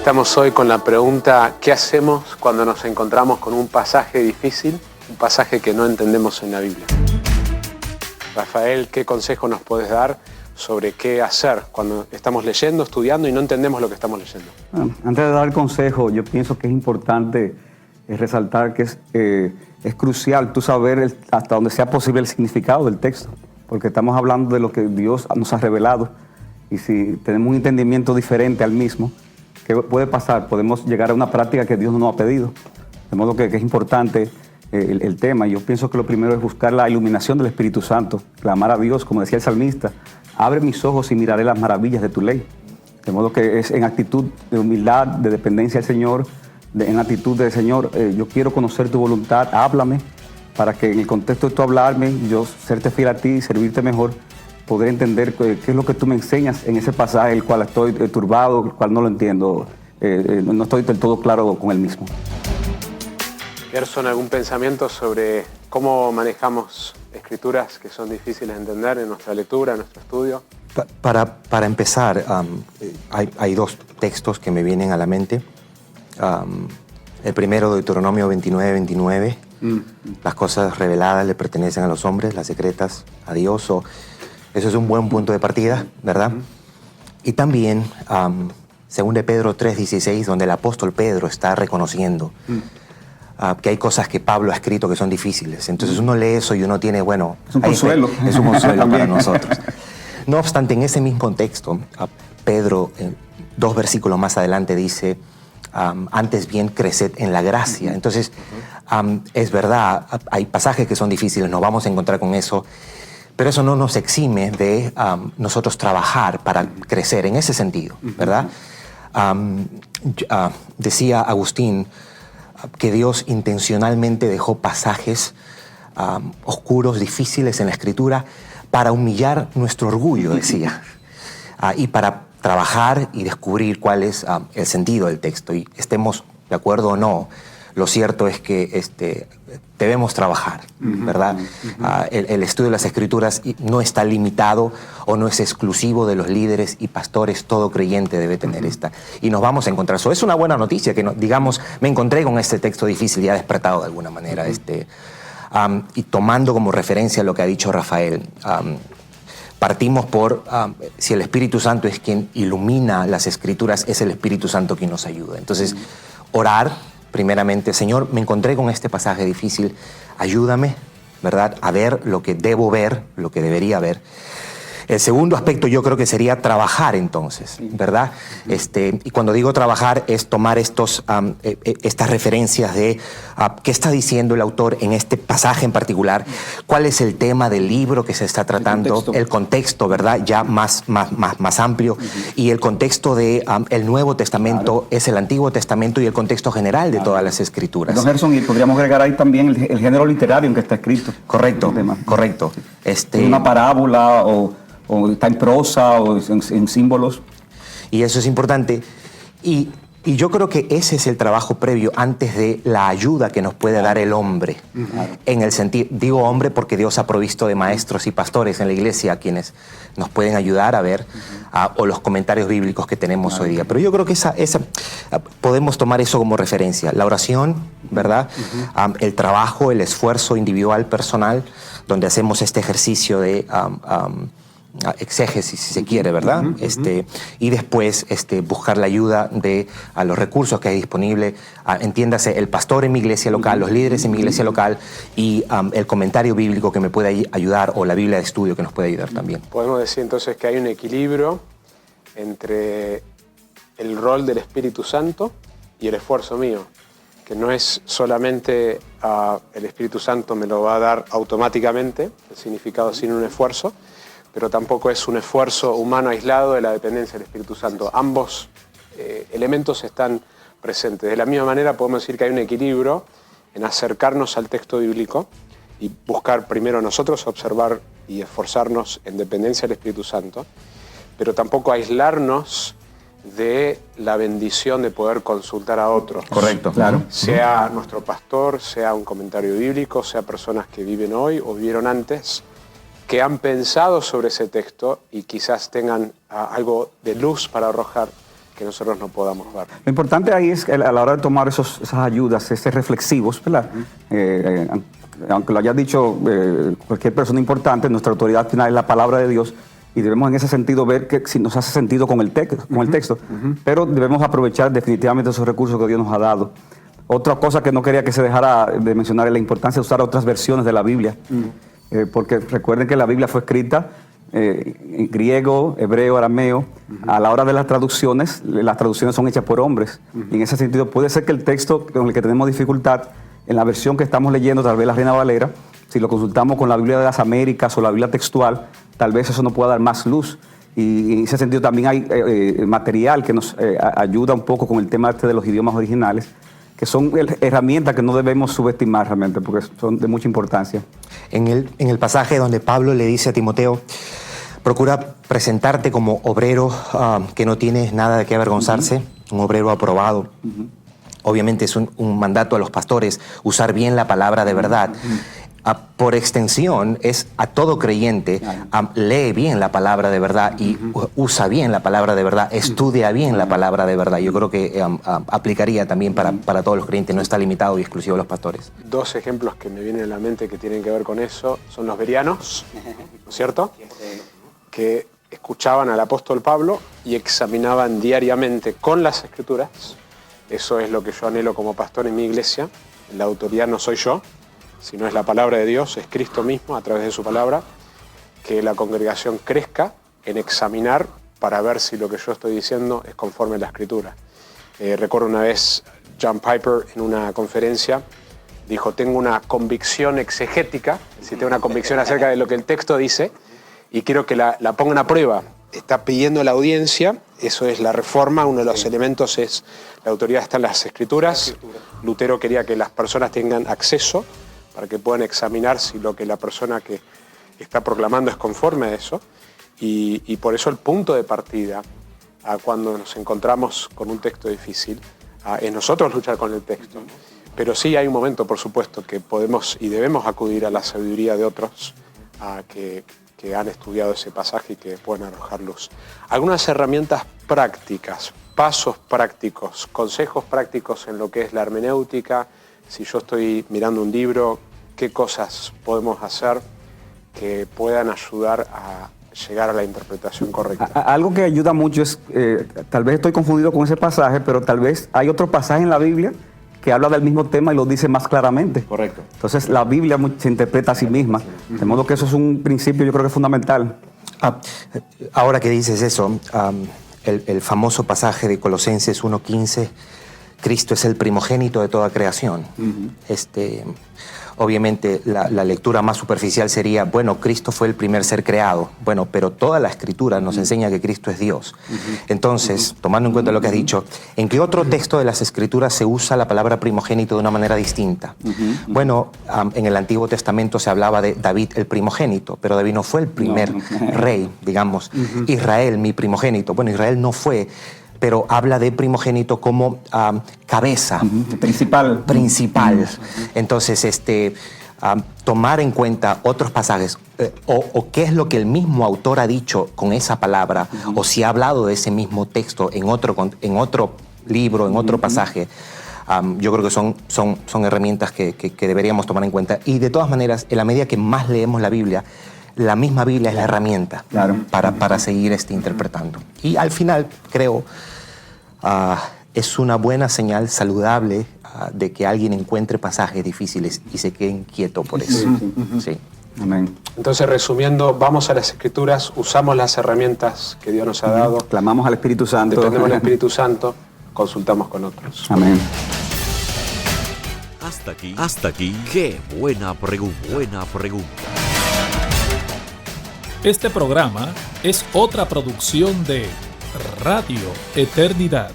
Estamos hoy con la pregunta, ¿qué hacemos cuando nos encontramos con un pasaje difícil, un pasaje que no entendemos en la Biblia? Rafael, ¿qué consejo nos puedes dar sobre qué hacer cuando estamos leyendo, estudiando y no entendemos lo que estamos leyendo? Antes de dar consejo, yo pienso que es importante resaltar que es crucial tú saber hasta donde sea posible el significado del texto, porque estamos hablando de lo que Dios nos ha revelado, y si tenemos un entendimiento diferente al mismo, ¿qué puede pasar? Podemos llegar a una práctica que Dios no nos ha pedido. De modo que es importante el tema. Yo pienso que lo primero es buscar la iluminación del Espíritu Santo, clamar a Dios, como decía el salmista, abre mis ojos y miraré las maravillas de tu ley. De modo que es en actitud de humildad, de dependencia al Señor, en actitud de Señor, yo quiero conocer tu voluntad, háblame, para que en el contexto de tu hablarme, yo serte fiel a ti y servirte mejor, poder entender qué es lo que tú me enseñas en ese pasaje, el cual estoy turbado, el cual no lo entiendo, no estoy del todo claro con él mismo. Gerson, ¿algún pensamiento sobre cómo manejamos escrituras que son difíciles de entender en nuestra lectura, en nuestro estudio? Para empezar, hay dos textos que me vienen a la mente. El primero, Deuteronomio 29:29. Las cosas reveladas le pertenecen a los hombres, las secretas a Dios. Eso es un buen punto de partida, ¿verdad? Y también, según de Pedro 3:16, donde el apóstol Pedro está reconociendo que hay cosas que Pablo ha escrito que son difíciles. Entonces uno lee eso y uno tiene, bueno... Es un consuelo. Es un consuelo para nosotros. No obstante, en ese mismo contexto, Pedro, 2 versículos más adelante, dice, antes bien creced en la gracia. Entonces, es verdad, hay pasajes que son difíciles, nos vamos a encontrar con eso, pero eso no nos exime de nosotros trabajar para crecer en ese sentido, ¿verdad? Decía Agustín que Dios intencionalmente dejó pasajes oscuros, difíciles en la Escritura para humillar nuestro orgullo, decía, y para trabajar y descubrir cuál es el sentido del texto. Y estemos de acuerdo o no, lo cierto es que debemos trabajar, ¿verdad? El estudio de las Escrituras no está limitado o no es exclusivo de los líderes y pastores. Todo creyente debe tener esta. Y nos vamos a encontrar. Eso es una buena noticia, que digamos, me encontré con este texto difícil y ha despertado de alguna manera. Y tomando como referencia lo que ha dicho Rafael, partimos por, si el Espíritu Santo es quien ilumina las Escrituras, es el Espíritu Santo quien nos ayuda. Entonces, orar, primeramente, Señor, me encontré con este pasaje difícil, ayúdame, ¿verdad?, a ver lo que debo ver, lo que debería ver. El segundo aspecto yo creo que sería trabajar entonces, ¿verdad? Y cuando digo trabajar es tomar estas referencias de qué está diciendo el autor en este pasaje en particular, cuál es el tema del libro que se está tratando, el contexto, ¿verdad? Ya más amplio, y el contexto de el Nuevo Testamento es el Antiguo Testamento y el contexto general de todas las Escrituras. Don Gerson, y podríamos agregar ahí también el género literario en que está escrito. Correcto, correcto. Una parábola o está en prosa o en símbolos. Y eso es importante. Y yo creo que ese es el trabajo previo antes de la ayuda que nos puede dar el hombre. En el sentido, digo hombre porque Dios ha provisto de maestros y pastores en la iglesia a quienes nos pueden ayudar a ver, o los comentarios bíblicos que tenemos hoy día. Pero yo creo que podemos tomar eso como referencia. La oración, ¿verdad? El trabajo, el esfuerzo individual, personal, donde hacemos este ejercicio de... exégesis, si se quiere, ¿verdad? Y después buscar la ayuda de los recursos que hay disponible, entiéndase, el pastor en mi iglesia local, los líderes en mi iglesia local, y el comentario bíblico que me puede ayudar, o la Biblia de estudio que nos puede ayudar también. Podemos decir entonces que hay un equilibrio entre el rol del Espíritu Santo y el esfuerzo mío, que no es solamente el Espíritu Santo me lo va a dar automáticamente, el significado sin un esfuerzo, pero tampoco es un esfuerzo humano aislado de la dependencia del Espíritu Santo. Ambos elementos están presentes. De la misma manera podemos decir que hay un equilibrio en acercarnos al texto bíblico y buscar primero nosotros observar y esforzarnos en dependencia del Espíritu Santo, pero tampoco aislarnos de la bendición de poder consultar a otros. Correcto, claro. Sea nuestro pastor, sea un comentario bíblico, sea personas que viven hoy o vivieron antes, que han pensado sobre ese texto y quizás tengan algo de luz para arrojar que nosotros no podamos ver. Lo importante ahí es que a la hora de tomar esas ayudas, ser reflexivos, ¿verdad? Aunque lo haya dicho cualquier persona importante, nuestra autoridad final es la palabra de Dios y debemos en ese sentido ver que si nos hace sentido con el texto, pero debemos aprovechar definitivamente esos recursos que Dios nos ha dado. Otra cosa que no quería que se dejara de mencionar es la importancia de usar otras versiones de la Biblia, porque recuerden que la Biblia fue escrita en griego, hebreo, arameo. A la hora de las traducciones son hechas por hombres. Y en ese sentido puede ser que el texto con el que tenemos dificultad, en la versión que estamos leyendo, tal vez la Reina Valera, si lo consultamos con la Biblia de las Américas o la Biblia textual, tal vez eso nos pueda dar más luz. Y en ese sentido también hay material que nos ayuda un poco con el tema de los idiomas originales, que son herramientas que no debemos subestimar realmente, porque son de mucha importancia. En el pasaje donde Pablo le dice a Timoteo, procura presentarte como obrero que no tienes nada de qué avergonzarse, un obrero aprobado. Obviamente es un mandato a los pastores usar bien la palabra de verdad. Por extensión, es a todo creyente, lee bien la palabra de verdad y usa bien la palabra de verdad, estudia bien la palabra de verdad. Yo creo que aplicaría también para todos los creyentes, no está limitado y exclusivo a los pastores. Dos ejemplos que me vienen a la mente que tienen que ver con eso son los bereanos, ¿no es cierto? Que escuchaban al apóstol Pablo y examinaban diariamente con las Escrituras. Eso es lo que yo anhelo como pastor en mi iglesia. La autoridad no soy yo, sino es la palabra de Dios, es Cristo mismo a través de su palabra, que la congregación crezca en examinar para ver si lo que yo estoy diciendo es conforme a la Escritura. Recuerdo una vez John Piper en una conferencia dijo, tengo una convicción exegética, es decir, tengo una convicción acerca de lo que el texto dice y quiero que la pongan a prueba. Está pidiendo la audiencia, eso es la reforma, uno de los elementos es la autoridad está en las Escrituras. Lutero quería que las personas tengan acceso para que puedan examinar si lo que la persona que está proclamando es conforme a eso. Y por eso el punto de partida, cuando nos encontramos con un texto difícil, es nosotros luchar con el texto. Pero sí hay un momento, por supuesto, que podemos y debemos acudir a la sabiduría de otros que han estudiado ese pasaje y que pueden arrojar luz. Algunas herramientas prácticas, pasos prácticos, consejos prácticos en lo que es la hermenéutica. Si yo estoy mirando un libro, ¿qué cosas podemos hacer que puedan ayudar a llegar a la interpretación correcta? Algo que ayuda mucho es, tal vez estoy confundido con ese pasaje, pero tal vez hay otro pasaje en la Biblia que habla del mismo tema y lo dice más claramente. Correcto. Entonces la Biblia se interpreta a sí misma, de modo que eso es un principio yo creo que es fundamental. Ahora que dices eso, el famoso pasaje de Colosenses 1:15, Cristo es el primogénito de toda creación. Obviamente la lectura más superficial sería, bueno, Cristo fue el primer ser creado. Bueno, pero toda la Escritura nos enseña que Cristo es Dios. Entonces, tomando en cuenta lo que has dicho, ¿en qué otro texto de las Escrituras se usa la palabra primogénito de una manera distinta? Bueno, en el Antiguo Testamento se hablaba de David el primogénito, pero David no fue el primer rey, digamos. Israel, mi primogénito. Bueno, Israel no fue, pero habla de primogénito como cabeza. Principal. Entonces, tomar en cuenta otros pasajes, o qué es lo que el mismo autor ha dicho con esa palabra, o si ha hablado de ese mismo texto en otro libro, en otro pasaje. Yo creo que son herramientas que deberíamos tomar en cuenta. Y de todas maneras, en la medida que más leemos la Biblia, la misma Biblia es la herramienta para seguir interpretando. Y al final, creo, es una buena señal saludable de que alguien encuentre pasajes difíciles y se quede inquieto por eso. Sí. Amén. Entonces, resumiendo, vamos a las Escrituras, usamos las herramientas que Dios nos ha dado. Clamamos al Espíritu Santo. Dependemos del Espíritu Santo, consultamos con otros. Amén. Hasta aquí, qué buena pregunta. Este programa es otra producción de Radio Eternidad.